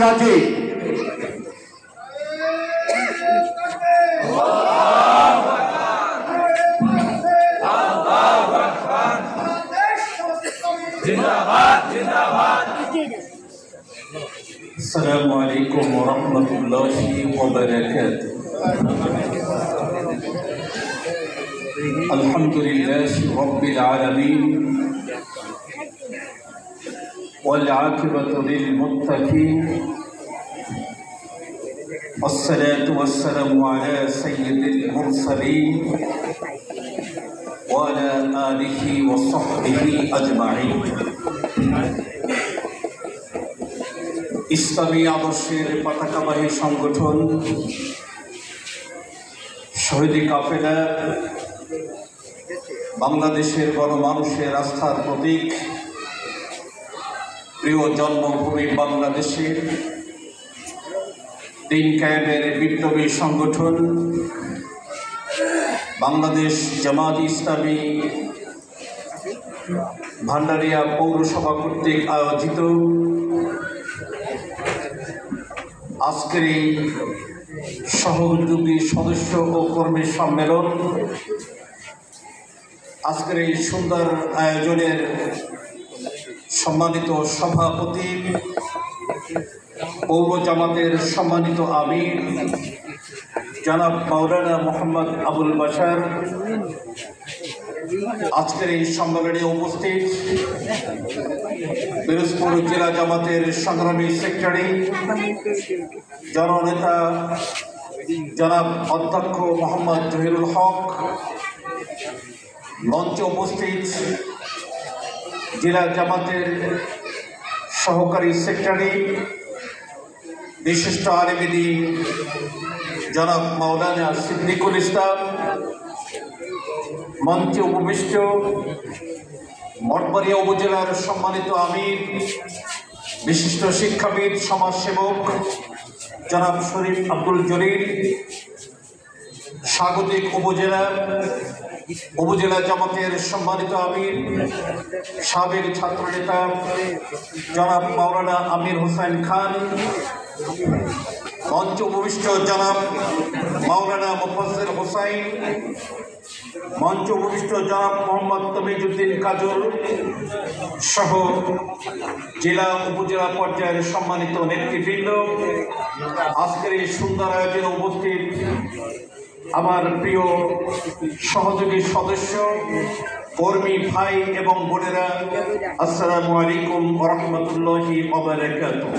রাজি السلام عليكم ورحمة الله وبركاته. الحمد لله رب العالمين والعاقبة للمتقين والصلاة والسلام على سيد المرسلين وعلى آله وصحبه أجمعين. ইসলামী আদর্শের পতাকাবাহী সংগঠন শহীদ কাফেলা বাংলাদেশের গণমানুষের আস্থার প্রতীক, প্রিয় জন্মভূমি বাংলাদেশের দিন কায়েমের বিপ্লবী সংগঠন বাংলাদেশ জামাত ইসলামী ভান্ডারিয়া পৌরসভা কর্তৃক আয়োজিত আজকের এই সহযোগী সদস্য ও কর্মী সম্মেলন, আজকের এই সুন্দর আয়োজনের সম্মানিত সভাপতি, পৌর জামাতের সম্মানিত আমির জনাব মাওলানা মোহাম্মদ আবুল বাশার, আজকের এই সম্মেলনে উপস্থিত পিরোজপুর জেলা জামাতের সংগ্রামী সেক্রেটারি জননেতা জনাব অধ্যক্ষ মোহাম্মদ জহিরুল হক, মঞ্চে উপস্থিত জেলা জামাতের সহকারী সেক্রেটারি বিশিষ্ট আলেম দ্বীন জনাব মাওলানা সিদ্দিকুল ইসলাম, মঞ্চে উপবিষ্ট মঠবাড়িয়া উপজেলার সম্মানিত আমির বিশিষ্ট শিক্ষাবিদ সমাজসেবক জনাব শরীফ আব্দুল জলিল, স্বাগতিক উপজেলা জামাতের সম্মানিত আমির সাবেক ছাত্রনেতা জনাব মাওলানা আমির হোসেন খান, মঞ্চ উপবিষ্ট জনাব মাওলানা মুফাজ্জল হোসাইন, মঞ্চ উপবিষ্ট জনাব মোহাম্মদ তমিজউদ্দিন কাজল সহ জেলা উপজেলা পর্যায়ের সম্মানিত নেতৃবৃন্দ, আজকের এই সুন্দর আয়োজনে উপস্থিত আমার প্রিয় সহযোগী সদস্য, কর্মী ভাই এবং বোনেরা, আসসালামু আলাইকুম ওয়া রাহমাতুল্লাহি ওয়া বারাকাতুহু।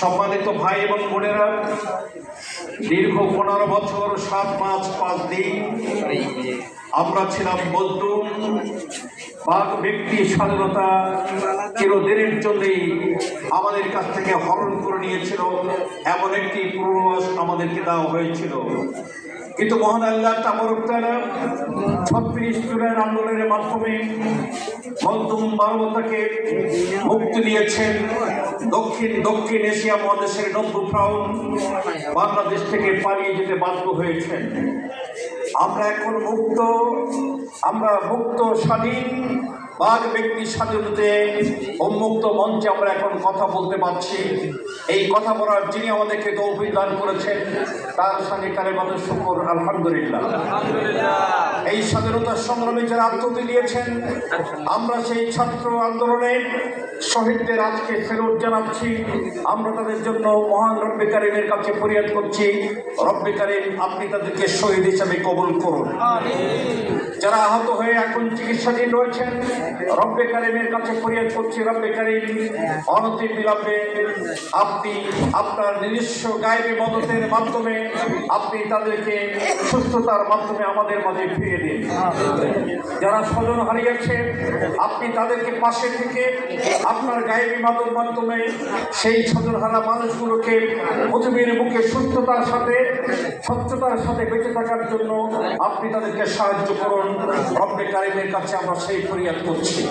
সম্মানিত ভাই এবং বোনেরা, দীর্ঘ 15 বছর 7 মাস 5 দিন আমরা ছিলাম মজলুম। বাক ব্যক্তি স্বাধীনতা চিরদিনের জন্যই আমাদের কাছ থেকে হরণ করে নিয়েছিল, এমন একটি পূর্বাভাস আমাদেরকে দেওয়া হয়েছিল। কিন্তু মহান আল্লাহ তাবারক তাআলা 36 জুলাই আন্দোলনের মাধ্যমে মজলুম মানবতাকে মুক্তি দিয়েছেন। দক্ষিণ এশিয়া মহাদেশের 90% বাংলাদেশ থেকে পালিয়ে যেতে বাধ্য হয়েছেন। আমরা এখন আমরা মুক্ত স্বাধীন বাক ব্যক্তি স্বাধীনতে উন্মুক্ত মঞ্চে আমরা এখন কথা বলতে পারছি। এই কথা বলার যিনি আমাদেরকে তৌফিক দান করেছেন তার সঙ্গে কালেমাতুর শুকর আলহামদুলিল্লাহ। এই স্বাধীনতার সংগ্রামে যারা আত্মহত্যা দিয়েছেন, আমরা সেই ছাত্র আন্দোলনে শহীদদের আজকে ফেরত জানাচ্ছি। আমরা তাদের জন্য মহান রব্বে কারিমের কাছে ফরিয়াদ করছি, রব্বে কারিম আপনি তাদেরকে শহীদ হিসাবে কবুল করুন। যারা আহত হয়ে এখন চিকিৎসাধীন রয়েছেন, রব্বে কারিমের কাছে ফরিয়াদ করছি, রব্বে কারিম অনতি বিলম্বে আপনি আপনার নিজস্ব গায়েবী মদতের মাধ্যমে আপনি তাদেরকে সুস্থতার মাধ্যমে আমাদের মাঝে ফিরিয়ে দিন। যারা স্বজন হারিয়েছে, আপনি তাদেরকে পাশে থেকে আপনার গায়েবী মদতের মাধ্যমে সেই স্বজনহারা মানুষগুলোকে পৃথিবীর বুকে সুস্থতার সাথে স্বচ্ছতার সাথে বেঁচে থাকার জন্য আপনি তাদেরকে সাহায্য করুন। রব্বে কারিমের কাছে আমরা সেই ফরিয়াদ করছি।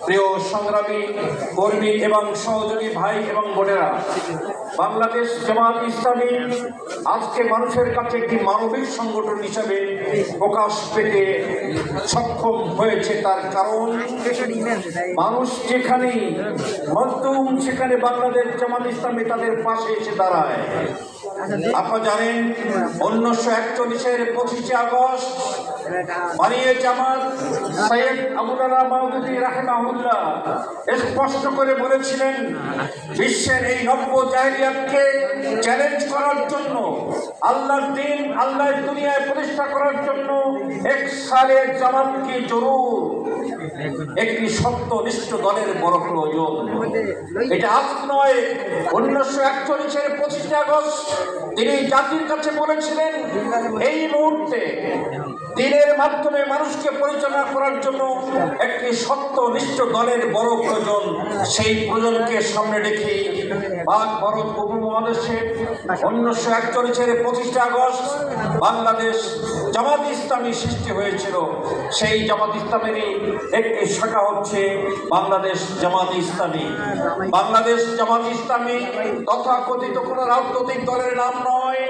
প্রিয় সংগ্রামী কর্মী এবং সহযোগী ভাই এবং বোনেরা, বাংলাদেশ জামাত ইসলামী আজকে মানুষের কাছে একটি মানবিক সংগঠন হিসাবে প্রকাশ পেতে সক্ষম হয়েছে। তার কারণ মানুষ যেখানেই মজলুম সেখানে বাংলাদেশ জামাত ইসলামী তাদের পাশে এসে দাঁড়ায়। আপনারা জানেন 1941-এর 25শে আগস্ট বানিয়ে জামাত সৈয়দ আবুল-আলা মাওদুদী রাহিমাহুল্লাহ স্পষ্ট করে বলেছিলেন, বিশ্বের এই নব্য জাহেলিয়াতকে চ্যালেঞ্জ করার জন্য, আল্লাহর দিন আল্লাহর দুনিয়ায় প্রতিষ্ঠা করার জন্য এক সালে জামাতকে জরুর একটি সত্যনিষ্ঠ দলের বড় প্রয়োজন। এটা আজ নয়, 1941-এর 25শে আগস্ট তিনি জাতির কাছে বলেছিলেন, এই মুহূর্তে দিনের মাধ্যমে মানুষকে পরিচালনা করার জন্য একটি সত্যনিষ্ঠ দলের বড় প্রয়োজন। সেই প্রয়োজনকে সামনে রেখে পাক ভারত উপমহাদেশে 1941-এর 25শে আগস্ট বাংলাদেশ জামাত ইসলামী সৃষ্টি হয়েছিল। সেই জামাত ইসলামেরই একটি শাখা হচ্ছে বাংলাদেশ জামাত ইসলামী। বাংলাদেশ জামাত ইসলামী তথাকথিত কোনো রাজনৈতিক দলের নাম নয়,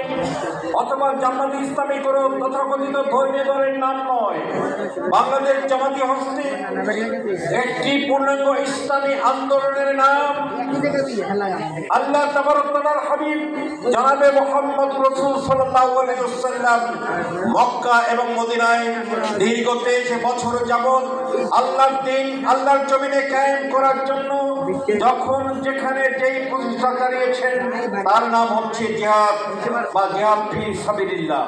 অথবা জামাত ইসলামী কোনো তথাকথিত ধর্মীয় দলের নাম নয়। বাংলাদেশ জামাতি হচ্ছে একটি পূর্ণাঙ্গ ইসলামী আন্দোলনের নাম। আল্লাহ তাবারক তাআলার হাবিব জনাবে মুহাম্মদ রাসূল সাল্লাল্লাহু আলাইহি ওয়াসাল্লাম মক্কা এবং মদিনায় দীর্ঘ 23 বছর যাবত আল্লাহর দ্বীন আল্লাহর জমিনে কায়েম করার জন্য যখন যেখানে যেই প্রচেষ্টা চালিয়েছেন তার নাম হচ্ছে জিহাদ বা জিহাদ ফি সাবিলিল্লাহ।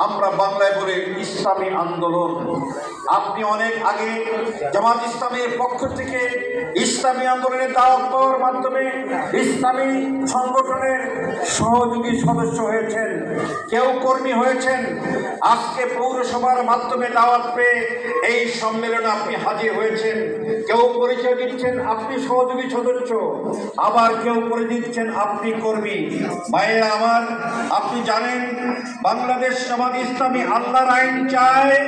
আমরা বাংলায় বলে ইসলামী আন্দোলন। আপনি অনেক আগে জামাত ইসলামের পক্ষ থেকে ইসলামী আন্দোলনের দাওয়াত পাওয়ার মাধ্যমে ইসলামী সংগঠনের সহযোগী সদস্য হয়েছেন, কেউ কর্মী হয়েছেন। আজকে পৌরসভার মাধ্যমে দাওয়াত পেয়ে এই সম্মেলনে আপনি হাজির হয়েছেন। কেউ পরিচয় দিচ্ছেন আপনি সহযোগী সদস্য, আবার কেউ করে দিচ্ছেন আপনি কর্মী। ভাইয়েরা আমার, আপনি জানেন বাংলাদেশ জামাত ইসলামী আল্লাহর আইন চায়,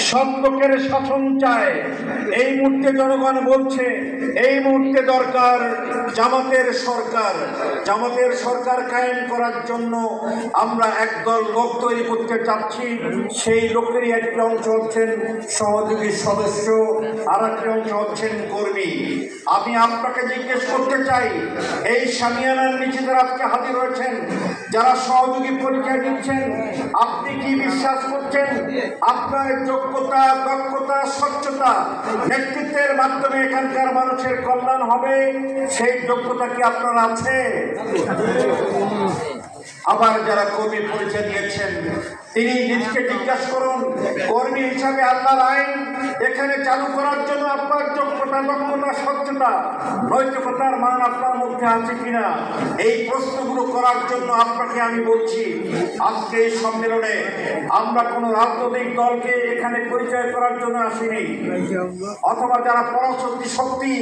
সৎ লোকের শাসন চায়। এই মুহূর্তে জনগণ বলছে এই মুহূর্তে দরকার জামাতের সরকার। জামাতের সরকার কায়েম করার জন্য আমরা একদল লোক তৈরি করতে চাচ্ছি। সেই লোকেরই একটি অংশ হচ্ছেন সহযোগী সদস্য, আর একটি অংশ হচ্ছেন কর্মী। আমি আপনাকে জিজ্ঞেস করতে চাই, এই সামিয়ানার নিচে যারা আজকে হাজির হয়েছেন, যারা সহযোগী পরীক্ষা দিচ্ছেন, আপনি কি বিশ্বাস করছেন আপনার যোগ্যতা, দক্ষতা, স্বচ্ছতা, নেতৃত্বের মাধ্যমে এখানকার মানুষের কল্যাণ হবে? সেই যোগ্যতা কি আপনার আছে? আবার যারা কর্মী পরিচয় দিয়েছেন তিনি নিজেকে জিজ্ঞাসা করুন, কর্মী হিসাবে আল্লাহর আইন এখানে চালু করার জন্য আপনার যোগ্যতা, দক্ষতা, স্বচ্ছতা, নৈতিকতার মান আপনার মধ্যে আছে কিনা? এই প্রশ্নগুলো করার জন্য আপনাকে আমি বলছি, আজকে এই সম্মেলনে আমরা কোনো রাজনৈতিক দলকে এখানে পরিচয় করার জন্য আসিনি, অথবা যারা পরাশক্তি শক্তি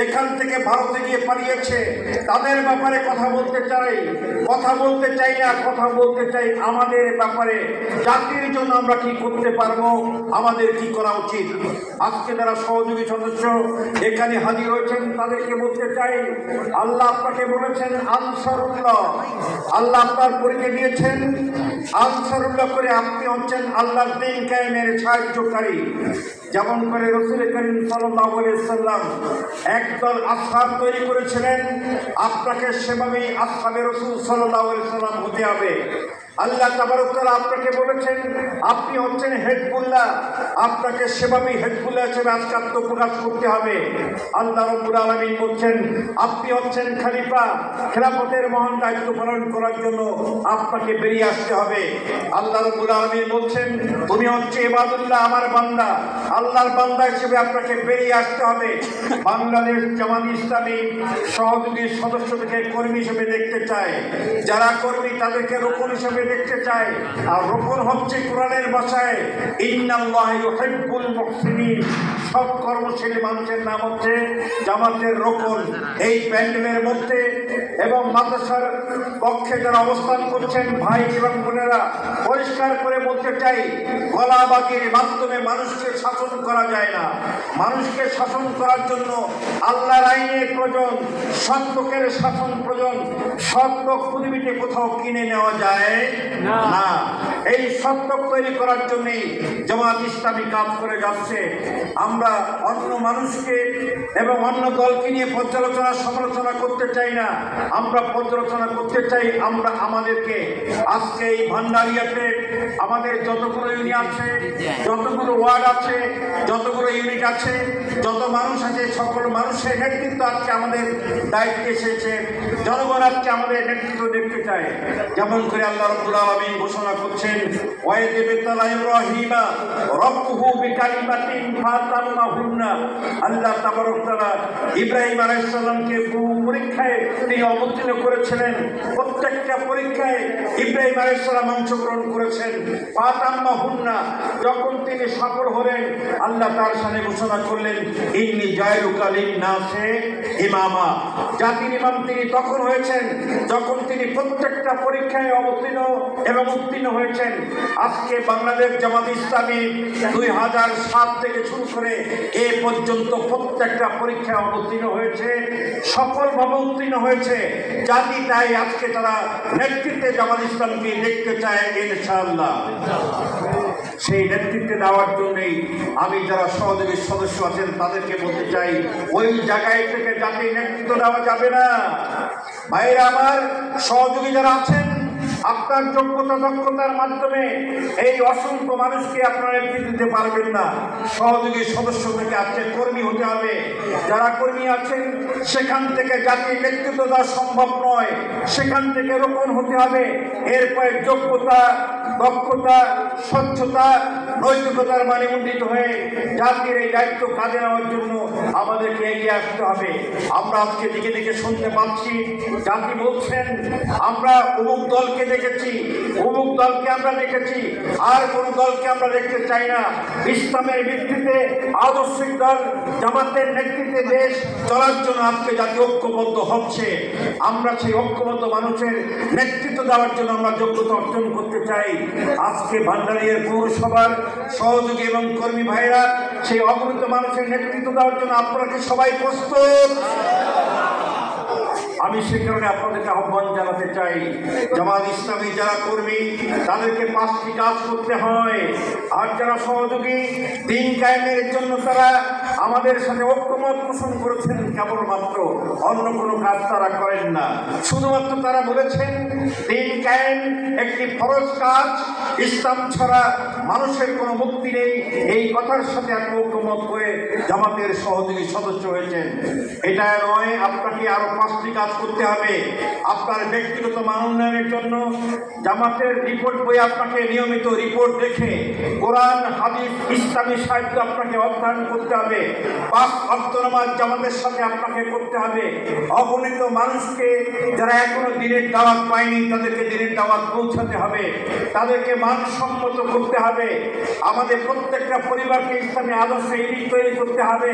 এখান থেকে ভারতে গিয়ে পালিয়েছে তাদের ব্যাপারে কথা বলতে চাই না। কথা বলতে চাই আমাদের ব্যাপারে, জাতির জন্য আমরা কি করতে পারবো, আমাদের কি করা উচিত। আজকে যারা সহযোগী সদস্য এখানে হাজির হয়েছেন তাদেরকে বলতে চাই, আল্লাহ আপনাকে বলেছেন আনসারুল্লাহ, আল্লাহ আপনার পরিচয় দিয়েছেন আনসারুল্লাহ করে। আপনি হচ্ছেন আল্লাহর দ্বীন কায়েমের সাহায্যকারী। যেমন করে রাসূল করিম সাল্লাল্লাহু আলাইহি ওয়াসাল্লাম একদল আসহাব তৈরি করেছিলেন, আপনাকে সেভাবেই আসহাবে রাসূল সাল্লাল্লাহু আলাইহি ওয়াসাল্লাম হতে হবে। আল্লাহ তাবারক তাআলা আপনাকে বলেছেন আপনি হচ্ছেন হেজবুল্লাহ, আপনাকে সেভাবেই হেজবুল্লাহ হিসেবে আজকে আত্মপ্রকাশ করতে হবে। আল্লাহ রাব্বুল আলামিন বলছেন আপনি হচ্ছেন খলিফা, খেলাফতের মহান দায়িত্ব পালন করার জন্য আপনাকে বেরিয়ে আসতে হবে। আল্লাহ রাব্বুল আলামিন বলছেন তুমি হচ্ছে ইবাদুল্লাহ, আমার বান্দা, আল্লাহর বান্দা হিসেবে আপনাকে বেরিয়ে আসতে হবে। বাংলাদেশ জামাত ইসলামী সহযোগী সদস্য থেকে কর্মী হিসেবে দেখতে চায়, যারা কর্মী তাদেরকে রোকন হিসেবে দেখতে চাই। আর রোপণ হচ্ছে কোরআনের ভাষায় ইন্নাল্লাহা ইউহিব্বুল মুহসিনিন, সৎ কর্মশীল মানুষের নাম হচ্ছে জামাতের রোপণ। এই প্যান্ডেলের মধ্যে এবং মাদ্রাসার পক্ষে যারা অবস্থান করছেন ভাই এবং বোনেরা, পরিষ্কার করে বলতে চাই, গলাবাগির মাধ্যমে মানুষকে শাসন করা যায় না। মানুষকে শাসন করার জন্য আল্লাহর আইনের প্রয়োজন, সৎ লোকের শাসন প্রয়োজন। সৎ লোক পৃথিবীতে কোথাও কিনে নেওয়া যায় না। এই সৎ লোক তৈরি করার জন্যই জামাত ইসলামী কাজ করে যাচ্ছে। আমরা অন্য মানুষকে এবং অন্য দলকে নিয়ে পর্যালোচনা সমালোচনা করতে চাই না। আমরা পর্যালোচনা করতে চাই আমরা আমাদেরকে। আজকে এই ভান্ডারিয়াতে আমাদের যতগুলো ইউনিয়ন আছে, যতগুলো ওয়ার্ড আছে, যতগুলো ইউনিট আছে, যত মানুষ আছে, সকল মানুষের নেতৃত্ব আজকে আমাদের দায়িত্বে এসেছে। জনগণ আজকে আমাদের নেতৃত্ব দেখতে চায়। যেমন করে আল্লাহ রাব্বুল আলামিন ঘোষণা করছেন, ওয়াইদ বিতালা ইব্রাহিমা রাব্বুহু বিকালিমাতিন ফাতাম্মাহুন্না। আল্লাহ তাবারক তাআলা ইব্রাহিম আলাইহিস সালামকে বহু পরীক্ষায় তিনি অবতীর্ণ করেছিলেন। প্রত্যেকটা পরীক্ষায় ইব্রাহিম আলাইহিস সালাম অংশগ্রহণ করেছেন। ফাতাম্মাহুন্না, যখন তিনি সফল হলেন আল্লাহ তার সামনে ঘোষণা করলেন, ইন্নী জাইলুকা লিন-নাসি ইমামা। জাতির ইমাম তিনি তখন হয়েছেন যখন তিনি প্রত্যেকটা পরীক্ষায় অবতীর্ণ এবং উত্তীর্ণ হয়েছেন। আজকে বাংলাদেশ জামাত ইসলামী 2007 থেকে শুরু করে এ পর্যন্ত প্রত্যেকটা পরীক্ষায় অবতীর্ণ হয়েছে, সফলভাবে উত্তীর্ণ হয়েছে। জাতি তাই আজকে তারা নেতৃত্বে জামাত ইসলামকে দেখতে চায় ইনশাআল্লাহ। সেই নেতৃত্বে দেওয়ার জন্যই আমি যারা সহযোগী সদস্য আছেন তাদেরকে বলতে চাই, ওই জায়গায় থেকে জাতির নেতৃত্ব দেওয়া যাবে না। ভাইরা আমার, সহযোগী যারা আছেন, আপনার যোগ্যতা দক্ষতার মাধ্যমে এই অসংখ্য মানুষকে আপনারা নেতৃত্ব দিতে পারবেন না। সহযোগী সদস্য থেকে আজকে কর্মী হতে হবে। যারা কর্মী আছেন সেখান থেকে জাতির নেতৃত্ব দেওয়া সম্ভব নয়, সেখান থেকে রোপণ হতে হবে। এরপরে যোগ্যতা, দক্ষতা, স্বচ্ছতা, নৈতিকতার মানে উন্নীত হয়ে জাতির এই দায়িত্ব কাজে নেওয়ার জন্য আমাদেরকে এগিয়ে আসতে হবে। আমরা আজকে দিকে দিকে শুনতে পাচ্ছি, জাতি বলছেন আমরা অমুক দলকে দেখেছি, অমুক দলকে আমরা দেখেছি, আর কোন দলকে আমরা দেখতে চাই না। ইসলামের ভিত্তিতে আদর্শিক দল জামাতের নেতৃত্বে দেশ চলার জন্য আজকে জাতি ঐক্যবদ্ধ হচ্ছে। আমরা সেই ঐক্যবদ্ধ মানুষের নেতৃত্ব দেওয়ার জন্য আমরা যোগ্যতা অর্জন করতে চাই। আজকে ভান্ডারিয়া পৌরসভার সহযোগী এবং কর্মী ভাইরা সেই অগণিত মানুষের নেতৃত্ব দেওয়ার জন্য আপনারা কি সবাই প্রস্তুত? আমি সে কারণে আপনাদেরকে আহ্বান জানাতে চাই, জামাত ইসলামী যারা কর্মী তাদেরকে 5টি কাজ করতে হয়। আর যারা সহযোগী দিন কায়েমের জন্য তারা আমাদের সাথে ঐক্যমত পোষণ করেছেন কেবলমাত্র, অন্য কোনো কাজ তারা করেন না। শুধুমাত্র তারা বলেছেন দিন কায়েম একটি ফরজ কাজ, ইসলাম ছাড়া মানুষের কোনো মুক্তি নেই। এই কথার সাথে আপনি ঐক্যমত করে জামাতের সহযোগী সদস্য হয়েছেন। এটা নয়, আপনাকে আরো 5টি কাজ করতে হবে। আপনার ব্যক্তিগত মান উন্নয়নের জন্য জামাতের রিপোর্ট বই আপনাকে নিয়মিত রিপোর্ট দেখে কোরআন, হাদিস, ইসলামী সাহিত্য আপনাকে অধ্যয়ন করতে হবে। 5 ওয়াক্ত নামাজ জামাতের সাথে আপনাকে করতে হবে। অগণিত মানুষকে যারা এখনো দিনের দাওয়াত পায়নি তাদেরকে দিনের দাওয়াত পৌঁছাতে হবে, তাদেরকে মানসম্মত করতে হবে। আমাদের প্রত্যেকটা পরিবারকে ইসলামী আদর্শে ইউনিট তৈরি করতে হবে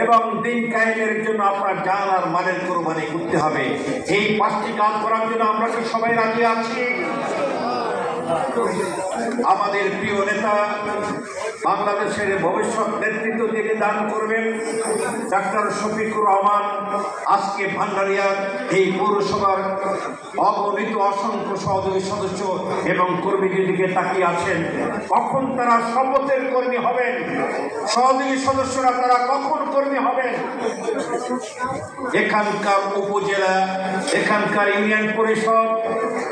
এবং দিন কায়েমের জন্য আপনার জান আর মালের কোরবানি করতে হবে। এই 5টি কাজ করার জন্য আমরা কি সবাই রাজি আছি? আমাদের প্রিয় নেতা, বাংলাদেশের ভবিষ্যৎ নেতৃত্ব তিনি দান করবেন ডাক্তার শফিকুর রহমান আজকে ভান্ডারিয়ার এই পৌরসভার অগণিত অসংখ্য সহযোগী সদস্য এবং কর্মীদের দিকে তাকিয়ে আছেন। কখন তারা শপথের কর্মী হবেন? সহযোগী সদস্যরা তারা কখন কর্মী হবেন? এখানকার উপজেলা, এখানকার ইউনিয়ন পরিষদ,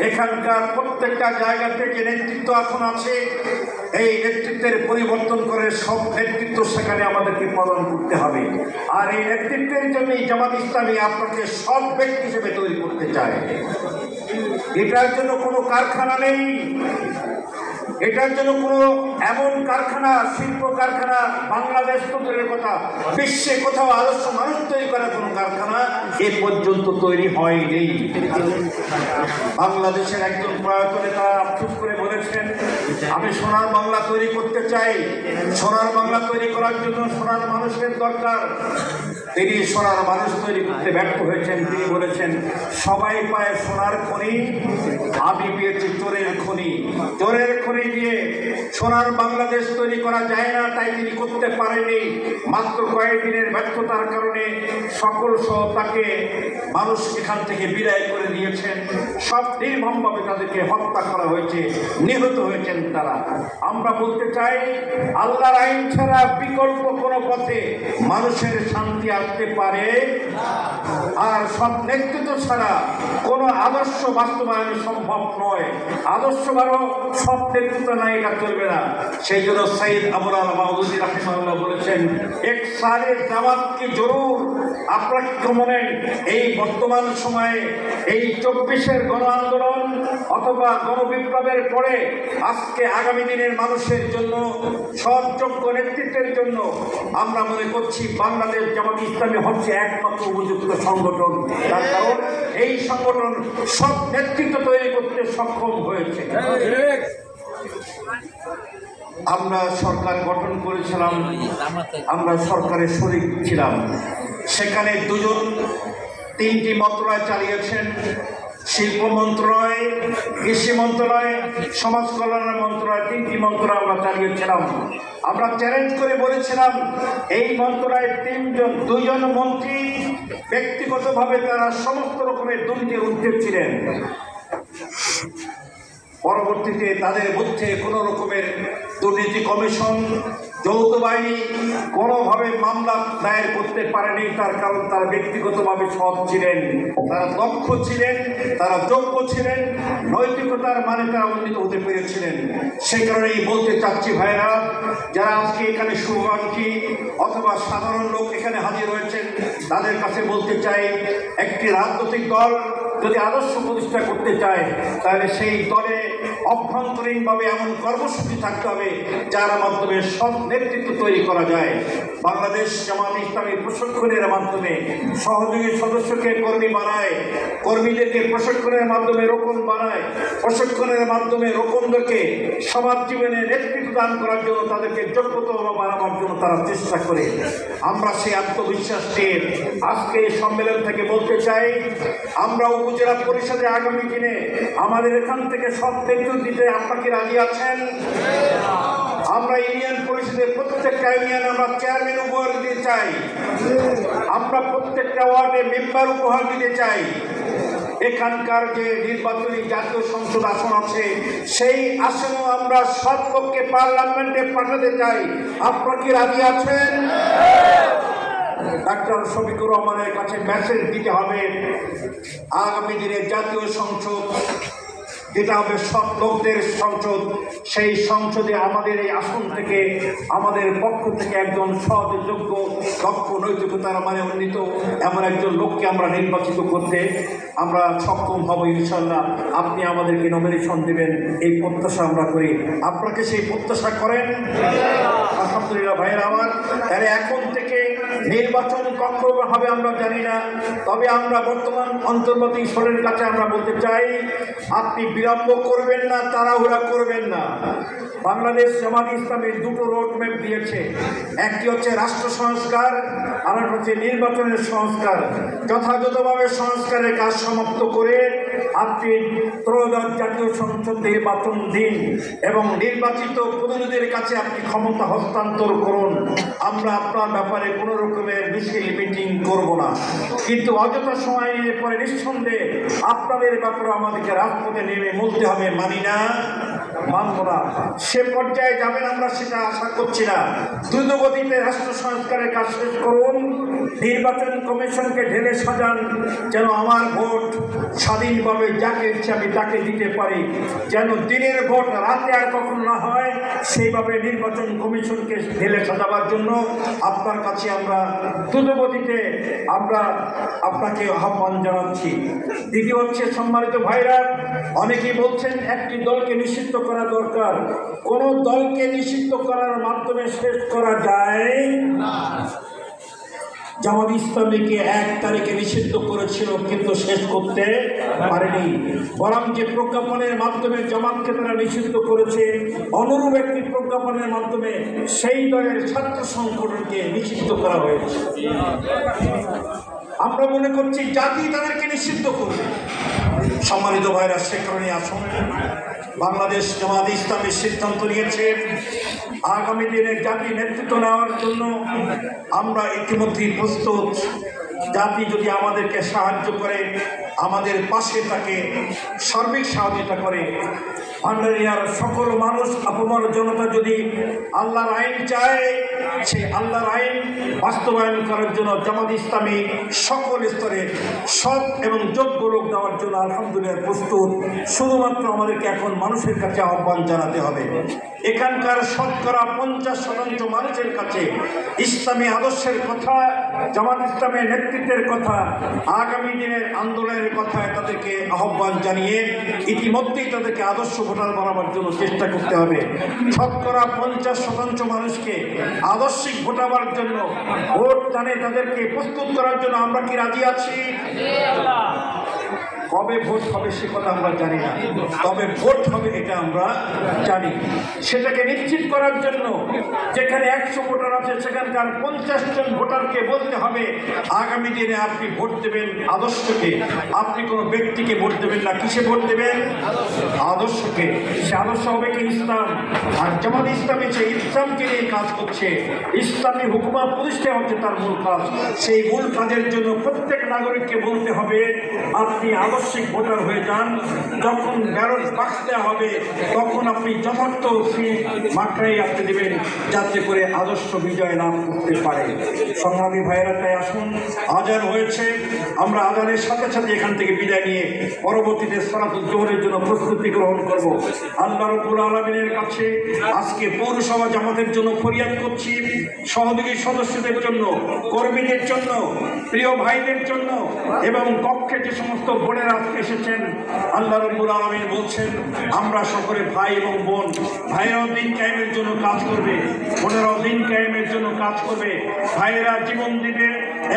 এখানকার প্রত্যেকটা জায়গা থেকে নেতৃত্ব এখন আছে। এই নেতৃত্বের পরিবর্তন করে সব নেতৃত্ব সেখানে আমাদেরকে প্রদান করতে হবে। আর এই নেতৃত্বের জন্যই জামাত ইসলামী আপনাকে সৎ ব্যক্তি হিসেবে তৈরি করতে চায়। এটার জন্য কোনো কারখানা নেই, এটার জন্য কোনো এমন কারখানা, শিল্প কারখানা বাংলাদেশ তো দূরের কথা, বিশ্বে কোথাও আদর্শ মানুষ তৈরি করার কোনো কারখানা এ পর্যন্ত তৈরি হয়নি। বাংলাদেশের একজন প্রয়াত নেতা আফসোস করে বলেছেন, আমি সোনার বাংলা তৈরি করতে চাই, সোনার বাংলা তৈরি করার জন্য সোনার মানুষের দরকার। তিনি সোনার মানুষ তৈরি করতে ব্যর্থ হয়েছেন। তিনি বলেছেন, সবাই পায় সোনার খনি, আমি পেয়েছি চোরের খনি। চোরের খনি দিয়ে সোনার বাংলাদেশ তৈরি করা যায় না, তাই তিনি করতে পারেনি। মাত্র কয়েকদিনের ব্যর্থতার কারণে সকল সহতাকে মানুষ এখান থেকে বিদায় করে দিয়েছেন। সব নির্মমভাবে তাদেরকে হত্যা করা হয়েছে, নিহত হয়েছেন তারা। আমরা বলতে চাই, আল্লাহর আইন ছাড়া বিকল্প কোনো পথে মানুষের শান্তি আসতে পারে, আর সব নেতৃত্ব ছাড়া কোনো আদর্শ বাস্তবায়ন সম্ভব নয়। আদর্শ বারো সব নেতৃত্ব নাই, এটা চলবে না। সেই জন্য সৈয়দ আবুল আলা মাওদুদী রাহিমাহুল্লাহ বলেছেন, এক সারে জামাত কি জরুর। আপনারা কি মনেন এই বর্তমান সময়ে এই 24-এর গণ আন্দোলন অথবা গণবিপ্লবের পরে আজকে আগামী দিনের মানুষের জন্য, সৎযোগ্য নেতৃত্বের জন্য আমরা মনে করছি বাংলাদেশ জামাত ইসলামী হচ্ছে একমাত্র উপযুক্ত সংগঠন। তার কারণ এই সংগঠন সব নেতৃত্ব তৈরি করতে সক্ষম হয়েছে। আমরা সরকার গঠন করেছিলাম, আমরা সরকারের শরিক ছিলাম। সেখানে দুজন 3টি মন্ত্রণালয় চালিয়েছেন, শিল্প মন্ত্রণালয়, কৃষি মন্ত্রণালয়, সমাজ কল্যাণ মন্ত্রণালয়, 3টি মন্ত্রণালয় আমরা চালিয়েছিলাম। আমরা চ্যালেঞ্জ করে বলেছিলাম, এই মন্ত্রণালয়ে 2জন মন্ত্রী ব্যক্তিগতভাবে তারা সমস্ত রকমের দুর্নীতির ঊর্ধ্বে ছিলেন। পরবর্তীতে তাদের মধ্যে কোনো রকমের দুর্নীতি কমিশন, যৌথ বাহিনী কোনোভাবে মামলা দায়ের করতে পারেনি। তার কারণ তারা ব্যক্তিগতভাবে সৎ ছিলেন, তারা দক্ষ ছিলেন, তারা যোগ্য ছিলেন, নৈতিকতার মানে তারা উন্নীত হতে পেরেছিলেন। সেই কারণেই বলতে চাচ্ছি ভাইরা, যারা আজকে এখানে শুভাকাঙ্ক্ষী অথবা সাধারণ লোক এখানে হাজির হয়েছেন, তাদের কাছে বলতে চাই, একটি রাজনৈতিক দল যদি আদর্শ প্রতিষ্ঠা করতে চায়, তাহলে সেই দলে অভ্যন্তরীণভাবে এমন কর্মসূচি থাকতে হবে যার মাধ্যমে সৎ নেতৃত্ব তৈরি করা যায়। বাংলাদেশ জামাত ইসলামী প্রশিক্ষণের মাধ্যমে সহযোগী সদস্যকে কর্মী বানায়, কর্মীদেরকে প্রশিক্ষণের মাধ্যমে রোকন বানায়, প্রশিক্ষণের মাধ্যমে রোকনদেরকে সমাজ জীবনে নেতৃত্ব দান করার জন্য তাদেরকে যোগ্যতা বানাবার জন্য তারা চেষ্টা করে। আমরা সেই আত্মবিশ্বাসকে আজকে এই সম্মেলন থেকে বলতে চাই, আমরা উপজেলা পরিষদে আগামী দিনে আমাদের এখান থেকে সব নেতৃত্ব দিতে আপনারা কি রাজি আছেন? আমরা ইউনিয়ন পরিষদের প্রত্যেকটা ইউনিয়নে আমরা চেয়ারম্যান উপহার দিতে চাই, আমরা প্রত্যেকটা ওয়ার্ডে মেম্বার উপহার দিতে চাই। এখানকার যে নির্বাচনী জাতীয় সংসদ আসন আছে, সেই আসনও আমরা সব পক্ষে পার্লামেন্টে পাঠাতে চাই। আপনারা কি রাজি আছেন? ডাক্তার শফিকুর রহমানের কাছে মেসেজ দিতে হবে, আগামী দিনে জাতীয় সংসদ যেটা হবে সব লোকদের সংসদ, সেই সংসদে আমাদের এই আসন থেকে আমাদের পক্ষ থেকে একজন সৎ, যোগ্য, দক্ষ, নৈতিকতার মানে উন্নীত এমন একজন লোককে আমরা নির্বাচিত করতে আমরা সক্ষম হব ইনশাল্লাহ। আপনি আমাদেরকে নমিনেশন দেবেন, এই প্রত্যাশা আমরা করি। আপনাকে সেই প্রত্যাশা করেন? আলহামদুলিল্লাহ ভাইয়েরা আমার। তাহলে এখন থেকে নির্বাচন কখন হবে আমরা জানি না, তবে আমরা বর্তমান অন্তর্বর্তী সরকারের কাছে আমরা বলতে চাই, আপনি বিলম্ব করবেন না, তাড়াহুড়া করবেন না। বাংলাদেশ জামাত ইসলামের 2টো রোডম্যাপ দিয়েছে, একটি হচ্ছে রাষ্ট্র সংস্কার, আর একটা হচ্ছে নির্বাচনের সংস্কার। যথাযথভাবে সংস্কারের কাজ সমাপ্ত করে আপনি ত্রয়োদশ জাতীয় সংসদ নির্বাচন দিন এবং নির্বাচিত প্রতিনিধিদের কাছে আপনি ক্ষমতা হস্তান্তর করুন। আমরা আপনার ব্যাপারে কোনো রকমের মিছিল মিটিং করব না, কিন্তু অযথা সময় নিয়ে পরে নিঃসন্দেহে আপনাদের ব্যাপারে আমাদেরকে রাজপথে নেমে বলতে হবে, মানি না, মানব না। সে পর্যায়ে যাবেন আমরা সেটা আশা করছি না। দ্রুতগতিতে রাষ্ট্র সংস্কারের কাজ শেষ করুন এরকম নির্বাচন কমিশনকে ঢেলে সাজান যেন আমার ভোট স্বাধীনভাবে যাকে ইচ্ছে আমি তাকে দিতে পারি, যেন দিনের ভোট রাতে আর কখনো না হয়, সেইভাবে নির্বাচন কমিশনকে ঢেলে সাজাবার জন্য আপনার কাছে আমরা দ্রুতগতিতে আমরা আপনাকে আহ্বান জানাচ্ছি। দ্বিতীয় হচ্ছে, সম্মানিত ভাইরা, অনেকেই বলছেন একটি দলকে নিষিদ্ধ করা দরকার। কোন দলকে নিষিদ্ধ করার মাধ্যমে শেষ করা যায় না। জামাত ইসলামীকে 1 তারিখে নিষিদ্ধ করেছিল, কিন্তু শেষ করতে পারেনি। বরং যে প্রজ্ঞাপনের মাধ্যমে জামাতকে তারা নিষিদ্ধ করেছে, অনুরূপ একটি প্রজ্ঞাপনের মাধ্যমে সেই দলের ছাত্র সংগঠনকে নিষিদ্ধ করা হয়েছে। আমরা মনে করছি জাতি তাদেরকে নিষিদ্ধ করবে। সম্মানিত ভাইরা, সে কারণে আসুন, বাংলাদেশ জামাত ইসলামী সিদ্ধান্ত নিয়েছে আগামী দিনে জাতি নেতৃত্ব নেওয়ার জন্য আমরা ইতিমধ্যেই প্রস্তুত। জাতি যদি আমাদেরকে সাহায্য করে, আমাদের পাশে তাকে সার্বিক সহযোগিতা করে, ভান্ডারিয়ার সকল মানুষ আপামর জনতা যদি আল্লাহর আইন চায়, সেই আল্লাহর আইন বাস্তবায়ন করার জন্য জামাত ইসলামী সকল স্তরে সৎ এবং যোগ্য লোক দেওয়ার জন্য আলহামদুলিল্লাহ প্রস্তুত। শুধুমাত্র আমাদেরকে এখন মানুষের কাছে আহ্বান জানাতে হবে। এখানকার শতকরা 50% মানুষের কাছে ইসলামী আদর্শের কথা, জামাত ইসলামের নেতৃত্বের কথা, আগামী দিনের আন্দোলনের কথায় তাদেরকে আহ্বান জানিয়ে ইতিমধ্যেই তাদেরকে আদর্শ ভোটার বানাবার জন্য চেষ্টা করতে হবে। শতকরা 50% মানুষকে আদর্শিক ভোটাবার জন্য, ভোট দানে তাদেরকে প্রস্তুত করার জন্য আমরা কি রাজি আছি? কবে ভোট হবে সে কথা আমরা জানি না, তবে ভোট হবে এটা আমরা জানি। সেটাকে নিশ্চিত করার জন্য যেখানে 100 ভোটার আছে সেখানকার 50 জন ভোটারকে বলতে হবে আগামী দিনে আপনি ভোট দেবেন আদর্শকে, আপনি কোনো ব্যক্তিকে ভোট দেবেন না। কিসে ভোট দেবেন? আদর্শকে। সে আদর্শ হবে কি? ইসলাম। আর জামাত ইসলামী যে ইসলামকে নিয়ে কাজ করছে, ইসলামী হুকুমত প্রতিষ্ঠা হচ্ছে তার মূল কাজ। সেই মূল কাজের জন্য প্রত্যেক নাগরিককে বলতে হবে আপনি আদর্শিক ভোটার হয়ে যান। যখন ব্যালট বাক্স দেওয়া হবে তখন আপনি যথার্থ মাত্রায় আপনি দেবেন, যাতে করে আদর্শ বিজয় লাভ করতে পারে। সংগ্রামী ভাইয়েরা, তাই আসুন, আজান হয়েছে, আমরা আজানের সাথে সাথে এখান থেকে বিদায় নিয়ে পরবর্তীতে সালাতুল জোহরের জন্য প্রস্তুতি গ্রহণ করব। আল্লাহ রাব্বুল আলামিনের কাছে আজকে পৌরসভা জামাতের জন্য ফরিয়াদ করছি, সহযোগী সদস্যদের জন্য, কর্মীদের জন্য, প্রিয় ভাইদের জন্য এবং কক্ষে যে সমস্ত বোনেরা আজকে এসেছেন। আল্লাহ রাব্বুল আলামিন বলছেন আমরা সকলে ভাই এবং বোন। ভাইরাও দিন কায়েমের জন্য কাজ করবে, বোনেরাও দিন কায়েমের জন্য কাজ করবে। ভাইয়েরা জীবন দিবে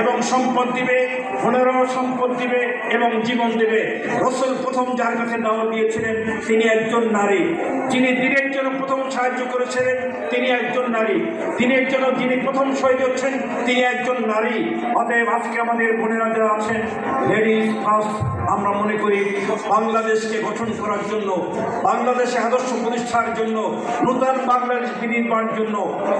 এবং সম্পদ দিবে, বোনেরাও সম্পদ দিবে এবং জীবন দেবে। রাসূল প্রথম যার কাছে দাওয়াত দিয়েছিলেন তিনি একজন নারী। যিনি দিনের জন্য প্রথম সাহায্য করেছিলেন তিনি একজন নারী। দিনের জন্য যিনি প্রথম শহীদ হচ্ছেন তিনি একজন নারী। অতএব আজকে আমাদের বোনেরা যারা আছেন, লেডিজ ফার্স্ট, আমরা মনে করি বাংলাদেশকে গঠন করার জন্য, বাংলাদেশে আদর্শ প্রতিষ্ঠার জন্য, নূতন বাংলাদেশ বিনির্মাণের জন্য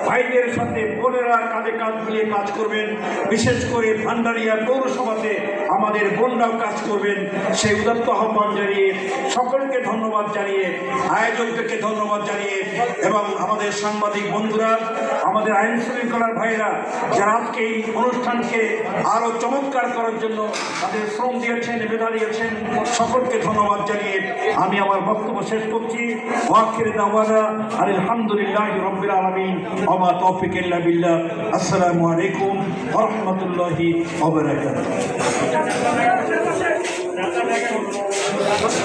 ভাইদের সাথে বোনেরা কাঁধে কাঁধ মিলিয়ে কাজ করবেন। বিশেষ করে ভান্ডারিয়া পৌরসভাতে আমাদের বোনরাও কাজ করবেন। সেই উদাত্ত আহ্বান জানিয়ে সকলকে ধন্যবাদ জানিয়ে, আয়োজকদেরকে ধন্যবাদ জানিয়ে এবং আমাদের সাংবাদিক বন্ধুরা, আমাদের আইন শৃঙ্খলার ভাইয়েরা যারা আজকে এই অনুষ্ঠানকে আরও চমৎকার করার জন্য তাদের শ্রম দিয়েছেন, নিবেদন দিয়েছেন, সকলকে ধন্যবাদ জানিয়ে আমি আমার বক্তব্য শেষ করছি। ওয়াখির দাওয়ানা আলহামদুলিল্লাহি রাব্বিল আলামিন ওয়া মা তৌফিক ইল্লা বিল্লাহ। আসসালামু আলাইকুম ওয়া রাহমাতুল্লাহি ওয়া বারাকাতুহু।